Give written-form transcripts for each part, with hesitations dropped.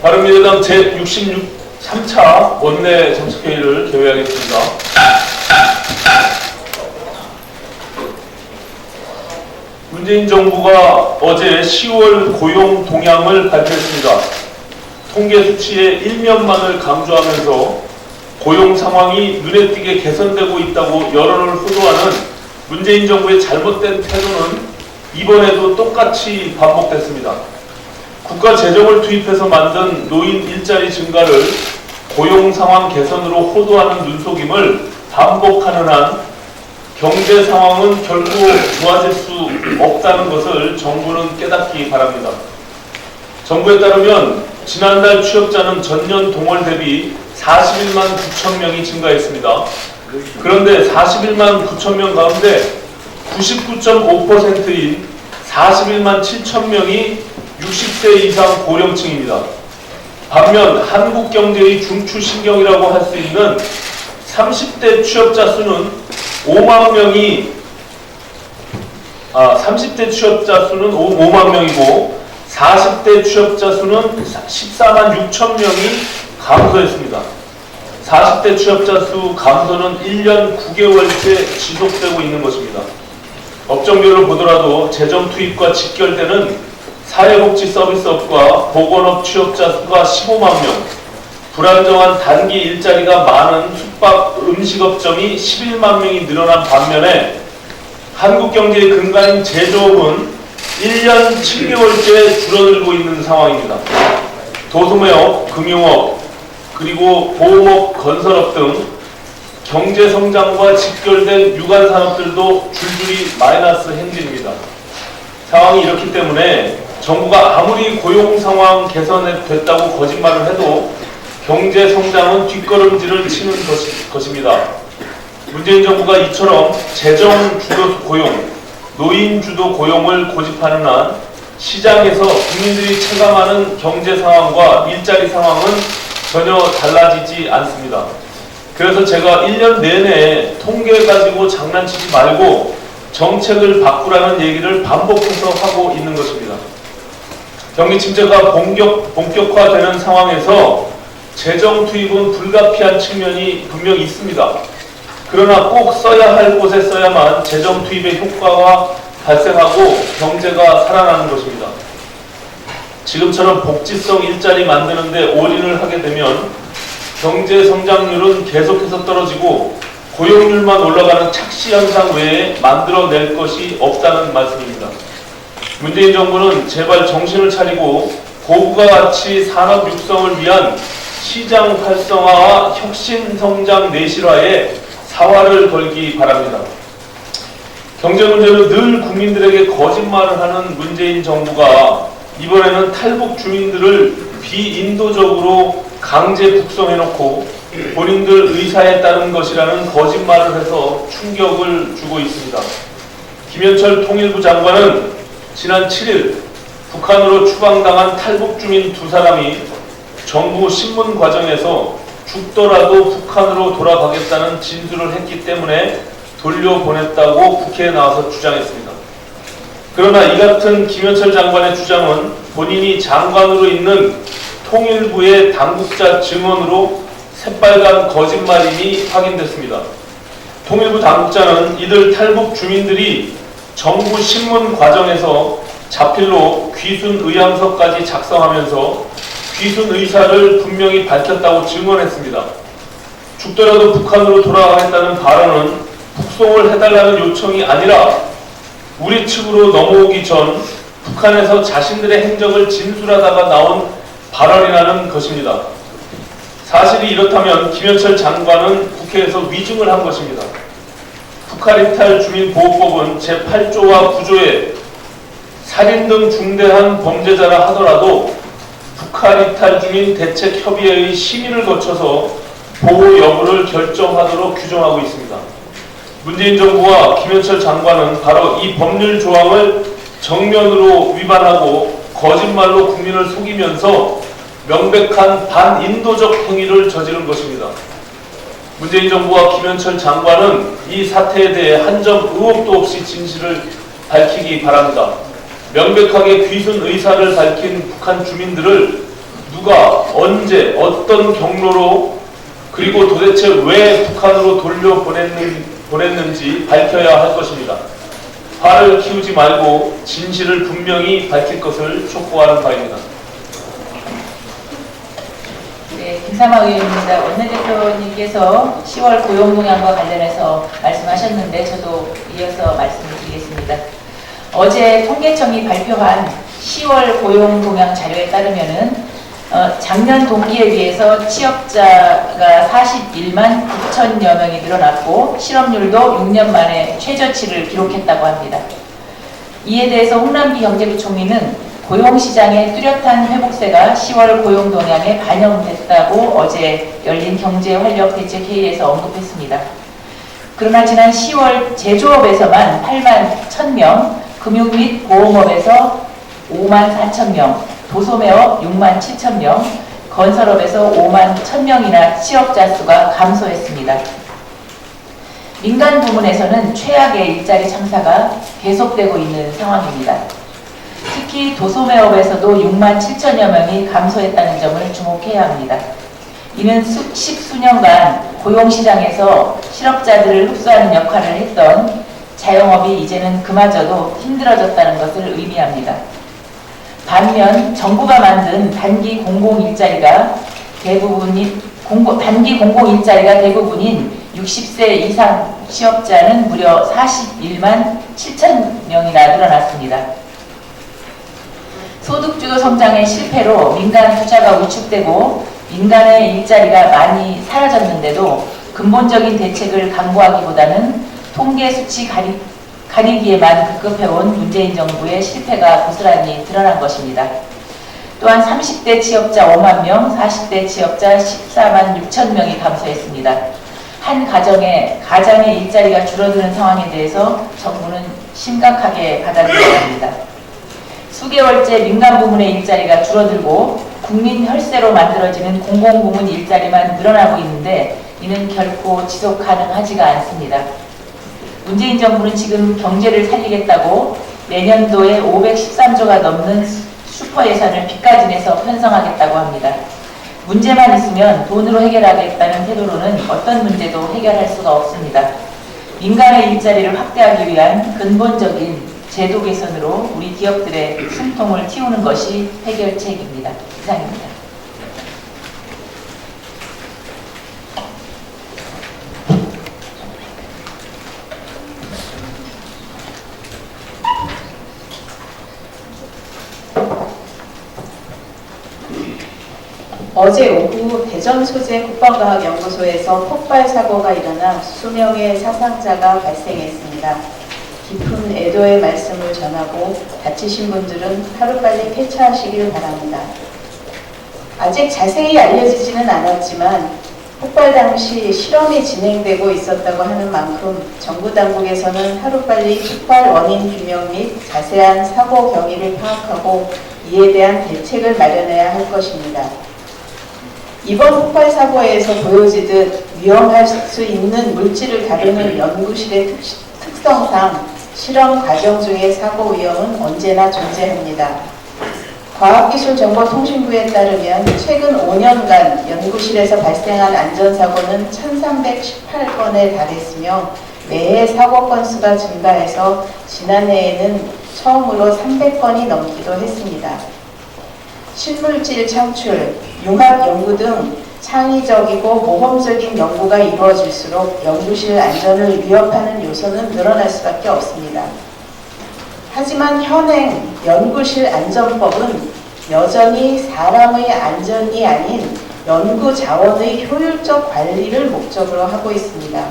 바른미래당 제63차 원내 정책회의를 개회하겠습니다. 문재인 정부가 어제 10월 고용 동향을 발표했습니다. 통계 수치의 일면만을 강조하면서 고용 상황이 눈에 띄게 개선되고 있다고 여론을 호도하는 문재인 정부의 잘못된 태도는 이번에도 똑같이 반복됐습니다. 국가 재정을 투입해서 만든 노인 일자리 증가를 고용 상황 개선으로 호도하는 눈속임을 반복하는 한 경제 상황은 결코 좋아질 수 없다는 것을 정부는 깨닫기 바랍니다. 정부에 따르면 지난달 취업자는 전년 동월 대비 41만 9천 명이 증가했습니다. 그런데 41만 9천 명 가운데 99.5%인 41만 7천 명이 60세 이상 고령층입니다. 반면 한국 경제의 중추신경이라고 할 수 있는 30대 취업자 수는 5만 명이 5만 명이고 40대 취업자 수는 14만 6천 명이 감소했습니다. 40대 취업자 수 감소는 1년 9개월째 지속되고 있는 것입니다. 업종별로 보더라도 재정 투입과 직결되는 사회복지 서비스업과 보건업 취업자 수가 15만 명, 불안정한 단기 일자리가 많은 숙박 음식업종이 11만 명이 늘어난 반면에 한국 경제의 근간인 제조업은 1년 7개월째 줄어들고 있는 상황입니다. 도소매업, 금융업, 그리고 보험업, 건설업 등 경제 성장과 직결된 유관 산업들도 줄줄이 마이너스 행진입니다. 상황이 이렇기 때문에 정부가 아무리 고용 상황 개선됐다고 거짓말을 해도 경제 성장은 뒷걸음질을 치는 것입니다. 문재인 정부가 이처럼 재정 주도 고용, 노인 주도 고용을 고집하는 한 시장에서 국민들이 체감하는 경제 상황과 일자리 상황은 전혀 달라지지 않습니다. 그래서 제가 1년 내내 통계 가지고 장난치지 말고 정책을 바꾸라는 얘기를 반복해서 하고 있는 것입니다. 경기 침체가 본격화되는 상황에서 재정 투입은 불가피한 측면이 분명히 있습니다. 그러나 꼭 써야 할 곳에 써야만 재정 투입의 효과가 발생하고 경제가 살아나는 것입니다. 지금처럼 복지성 일자리 만드는 데 올인을 하게 되면 경제 성장률은 계속해서 떨어지고 고용률만 올라가는 착시 현상 외에 만들어낼 것이 없다는 말씀입니다. 문재인 정부는 제발 정신을 차리고 고부가 가치 산업 육성을 위한 시장 활성화와 혁신 성장 내실화에 사활을 걸기 바랍니다. 경제 문제로 늘 국민들에게 거짓말을 하는 문재인 정부가 이번에는 탈북 주민들을 비인도적으로 강제 북송해놓고 본인들 의사에 따른 것이라는 거짓말을 해서 충격을 주고 있습니다. 김현철 통일부 장관은 지난 7일 북한으로 추방당한 탈북 주민 2사람이 정부 신문 과정에서 죽더라도 북한으로 돌아가겠다는 진술을 했기 때문에 돌려보냈다고 국회에 나와서 주장했습니다. 그러나 이 같은 김현철 장관의 주장은 본인이 장관으로 있는 통일부의 당국자 증언으로 새빨간 거짓말임이 확인됐습니다. 통일부 당국자는 이들 탈북 주민들이 정부 신문 과정에서 자필로 귀순 의향서까지 작성하면서 귀순 의사를 분명히 밝혔다고 증언했습니다. 죽더라도 북한으로 돌아가겠다는 발언은 북송을 해달라는 요청이 아니라 우리 측으로 넘어오기 전 북한에서 자신들의 행적을 진술하다가 나온 발언이라는 것입니다. 사실이 이렇다면 김현철 장관은 국회에서 위증을 한 것입니다. 북한이탈 주민보호법은 제8조와 9조에 살인 등 중대한 범죄자라 하더라도 북한이탈 주민 대책협의회의 심의를 거쳐서 보호 여부를 결정하도록 규정하고 있습니다. 문재인 정부와 김현철 장관은 바로 이 법률 조항을 정면으로 위반하고 거짓말로 국민을 속이면서 명백한 반인도적 행위를 저지른 것입니다. 문재인 정부와 김현철 장관은 이 사태에 대해 한 점 의혹도 없이 진실을 밝히기 바랍니다. 명백하게 귀순 의사를 밝힌 북한 주민들을 누가 언제 어떤 경로로 그리고 도대체 왜 북한으로 돌려보냈는지 밝혀야 할 것입니다. 화를 키우지 말고 진실을 분명히 밝힐 것을 촉구하는 바입니다. 네, 김삼아 의원입니다. 원내대표님께서 10월 고용동향과 관련해서 말씀하셨는데 저도 이어서 말씀을 드리겠습니다. 어제 통계청이 발표한 10월 고용동향 자료에 따르면은 작년 동기에 비해서 취업자가 41만 9천여 명이 늘어났고 실업률도 6년 만에 최저치를 기록했다고 합니다. 이에 대해서 홍남기 경제부총리는 고용시장의 뚜렷한 회복세가 10월 고용동향에 반영됐다고 어제 열린 경제활력대책회의에서 언급했습니다. 그러나 지난 10월 제조업에서만 8만 1,000명, 금융 및 보험업에서 5만 4천 명, 도소매업 6만 7천 명, 건설업에서 5만 1,000명이나 취업자 수가 감소했습니다. 민간 부문에서는 최악의 일자리 참사가 계속되고 있는 상황입니다. 특히 도소매업에서도 6만 7천여 명이 감소했다는 점을 주목해야 합니다. 이는 십수년간 고용시장에서 실업자들을 흡수하는 역할을 했던 자영업이 이제는 그마저도 힘들어졌다는 것을 의미합니다. 반면 정부가 만든 단기 공공일자리가 대부분인 60세 이상 취업자는 무려 41만 7천 명이나 늘어났습니다. 소득주도 성장의 실패로 민간 투자가 위축되고 민간의 일자리가 많이 사라졌는데도 근본적인 대책을 강구하기보다는 통계 수치 가리기에만 급급해온 문재인 정부의 실패가 고스란히 드러난 것입니다. 또한 30대 취업자 5만 명, 40대 취업자 14만 6천 명이 감소했습니다. 한 가정의 일자리가 줄어드는 상황에 대해서 정부는 심각하게 받아들여야 합니다. 수개월째 민간 부문의 일자리가 줄어들고 국민 혈세로 만들어지는 공공부문 일자리만 늘어나고 있는데 이는 결코 지속 가능하지가 않습니다. 문재인 정부는 지금 경제를 살리겠다고 내년도에 513조가 넘는 슈퍼 예산을 빚까지 내서 편성하겠다고 합니다. 문제만 있으면 돈으로 해결하겠다는 태도로는 어떤 문제도 해결할 수가 없습니다. 민간의 일자리를 확대하기 위한 근본적인 제도 개선으로 우리 기업들의 숨통을 틔우는 것이 해결책입니다. 이상입니다. 어제 오후 대전 소재 국방과학연구소에서 폭발 사고가 일어나 수명의 사상자가 발생했습니다. 깊은 애도의 말씀을 전하고 다치신 분들은 하루빨리 쾌차하시길 바랍니다. 아직 자세히 알려지지는 않았지만 폭발 당시 실험이 진행되고 있었다고 하는 만큼 정부 당국에서는 하루빨리 폭발 원인 규명 및 자세한 사고 경위를 파악하고 이에 대한 대책을 마련해야 할 것입니다. 이번 폭발 사고에서 보여지듯 위험할 수 있는 물질을 다루는 연구실의 특성상 실험 과정 중의 사고 위험은 언제나 존재합니다. 과학기술정보통신부에 따르면 최근 5년간 연구실에서 발생한 안전사고는 1318건에 달했으며 매해 사고 건수가 증가해서 지난해에는 처음으로 300건이 넘기도 했습니다. 신물질 창출, 융합 연구 등 창의적이고 모험적인 연구가 이루어질수록 연구실 안전을 위협하는 요소는 늘어날 수밖에 없습니다. 하지만 현행 연구실 안전법은 여전히 사람의 안전이 아닌 연구 자원의 효율적 관리를 목적으로 하고 있습니다.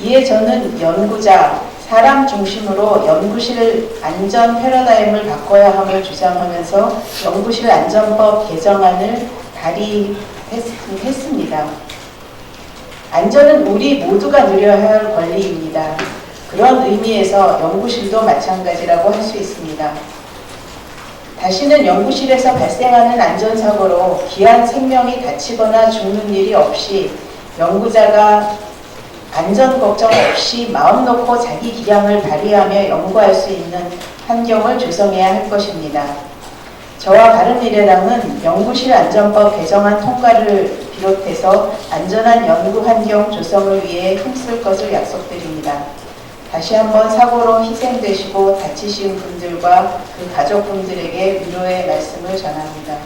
이에 저는 연구자, 사람 중심으로 연구실 안전 패러다임을 바꿔야 함을 주장하면서 연구실 안전법 개정안을 발의했습니다. 안전은 우리 모두가 누려야 할 권리입니다. 그런 의미에서 연구실도 마찬가지라고 할 수 있습니다. 다시는 연구실에서 발생하는 안전사고로 귀한 생명이 다치거나 죽는 일이 없이 연구자가 안전 걱정 없이 마음 놓고 자기 기량을 발휘하며 연구할 수 있는 환경을 조성해야 할 것입니다. 저와 바른미래당은 연구실 안전법 개정안 통과를 비롯해서 안전한 연구 환경 조성을 위해 힘쓸 것을 약속드립니다. 다시 한번 사고로 희생되시고 다치신 분들과 그 가족분들에게 위로의 말씀을 전합니다.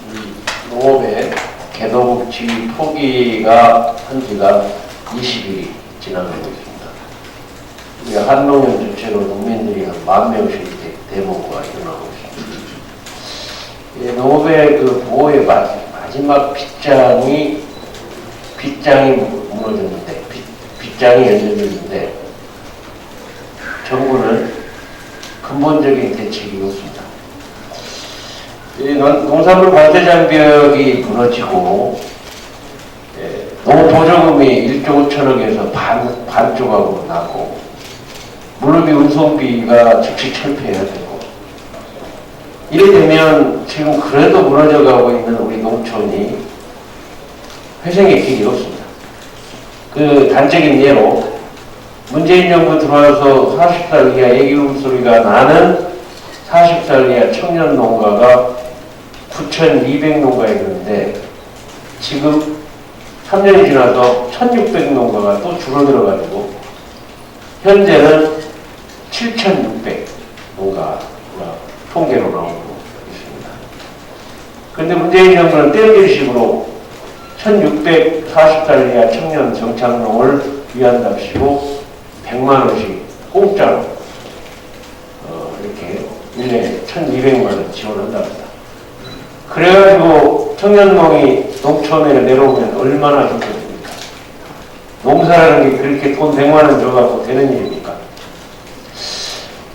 우리 농업의 개도국지 포기가 한 지가 20일이 지나가고 있습니다. 우리 한농협 주체로 농민들이 한 10,000명씩 대모가 일어나고 있습니다. 농업의 그 보호의 마지막 빗장이 무너졌는데, 빗장이 열렸는데, 정부는 근본적인 대책이 없습니다. 농산물 관세장벽이 무너지고 농보조금이 1조 5천억에서 반 조각으로 나고 물류비 운송비가 즉시 철폐해야 되고 이래 되면 지금 그래도 무너져가고 있는 우리 농촌이 회생의 길이 없습니다. 그 단적인 예로 문재인 정부 들어와서 40살 이하 애기 울음소리가 나는 40살 이하 청년 농가가 9,200농가에 있는데 지금 3년이 지나서 1,600농가가 또 줄어들어가지고 현재는 7,600농가가 통계로 나오고 있습니다. 그런데 문재인 정부는 떼어질식으로 1,640살 이하 청년 정착농을 위한답시고 100만 원씩 공짜로 이렇게 1년에 1,200만 원 지원한답니다. 그래가지고 청년농이 농촌에 내려오면 얼마나 좋겠습니까? 농사라는 게 그렇게 돈 100만 원 줘갖고 되는 일입니까?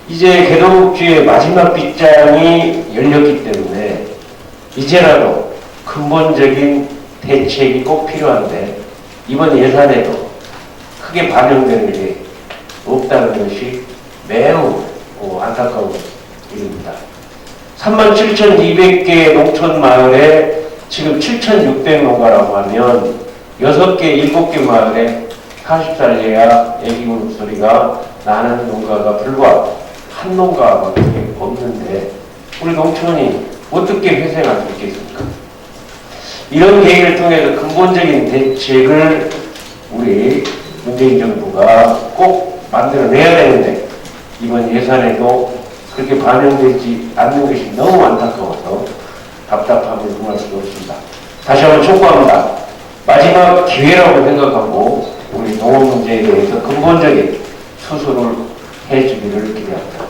이제 개도국지의 마지막 빗장이 열렸기 때문에 이제라도 근본적인 대책이 꼭 필요한데 이번 예산에도 크게 반영되는 게 없다는 것이 매우 안타까운 일입니다. 37,200개 농촌 마을에 지금 7,600농가라고 하면 6개, 7개 마을에 40살 이하 애기 울음소리가 나는 농가가 불과 한 농가밖에 없는데 우리 농촌이 어떻게 회생할 수 있겠습니까? 이런 계기를 통해서 근본적인 대책을 우리 문재인 정부가 꼭 만들어내야 되는데 이번 예산에도 그렇게 반영되지 않는 것이 너무 안타까워서 답답함을 금할 수 없습니다. 다시 한번 촉구합니다. 마지막 기회라고 생각하고 우리 농업 문제에 대해서 근본적인 수술을 해주기를 기대합니다.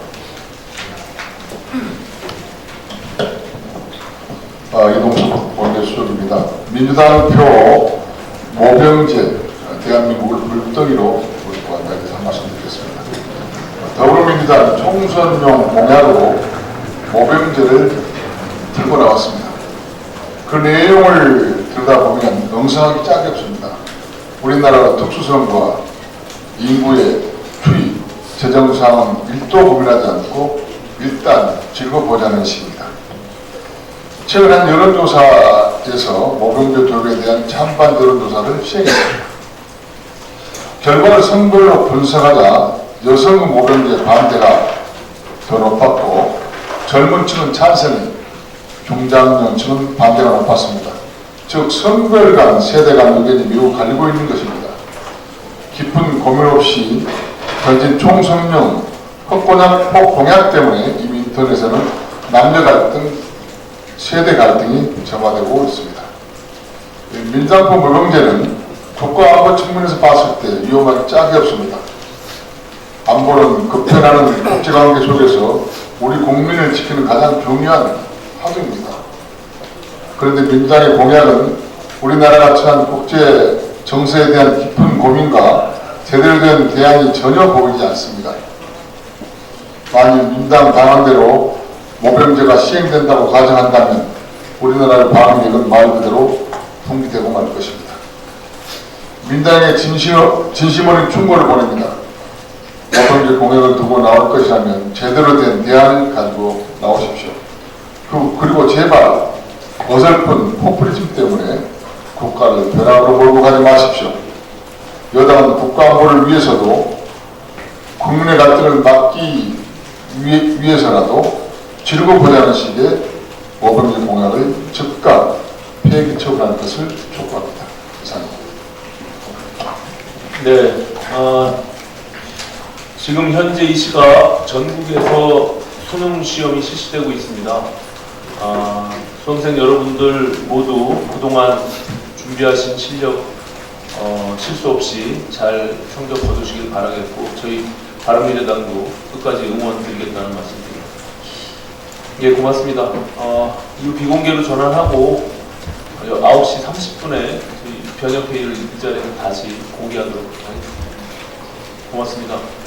이동석 원내수석입니다. 민주당 표 모병제 대한민국을 불덩이로 몰고 간다에 대해서 한 말씀 드리겠습니다. 더불어민주당 총선용 공약으로 모병제를 들고 나왔습니다. 그 내용을 들여다보면 엉성하기 짝이 없습니다. 우리나라 특수성과 인구의 추이, 재정상은 1도 고민하지 않고 일단 즐거보자는 식입니다. 최근 한 여론조사에서 모병제 도입에 대한 찬반 여론조사를 시행했습니다. 결과를 성별로 분석하자 여성 모병제 반대가 더 높았고 젊은 층은 찬성이, 중장년층은 반대가 높았습니다. 즉 성별 간, 세대 간 의견이 매우 갈리고 있는 것입니다. 깊은 고민 없이 던진 총성령 헛공약 공약 때문에 이미 인터넷에는 남녀 갈등, 세대 갈등이 점화되고 있습니다. 민주당표 모병제는 국가 안보 측면에서 봤을 때 위험하기 짝이 없습니다. 안보는 급변하는 국제관계 속에서 우리 국민을 지키는 가장 중요한 화두입니다. 그런데 민주당의 공약은 우리나라가 처한 국제 정세에 대한 깊은 고민과 제대로 된 대안이 전혀 보이지 않습니다. 만일 민주당 방안대로 모병제가 시행된다고 가정한다면 우리나라의 방위력은 말 그대로 붕괴되고 말 것입니다. 민주당의 진심 어린 충고를 보냅니다. 모범제 공약을 두고 나올 것이라면 제대로 된 대안을 가지고 나오십시오. 그리고 제발 어설픈 포퓰리즘 때문에 국가를 벼락으로 몰고 가지 마십시오. 여당은 국가 안보를 위해서도 국민의 갈등을 막기 위해서라도 지르고보자는 식의 모범제 공약을 즉각 폐기 처분하는 것을 촉구합니다. 이상입니다. 네, 지금 현재 이 시각 전국에서 수능 시험이 실시되고 있습니다. 수험생 여러분들 모두 그동안 준비하신 실력 실수 없이 잘 성적 거두시길 바라겠고 저희 바른미래당도 끝까지 응원드리겠다는 말씀드립니다. 예, 고맙습니다. 이후 비공개로 전환하고 9시 30분에 저희 변혁회의를 이 자리에서 다시 공개하도록 하겠습니다. 고맙습니다.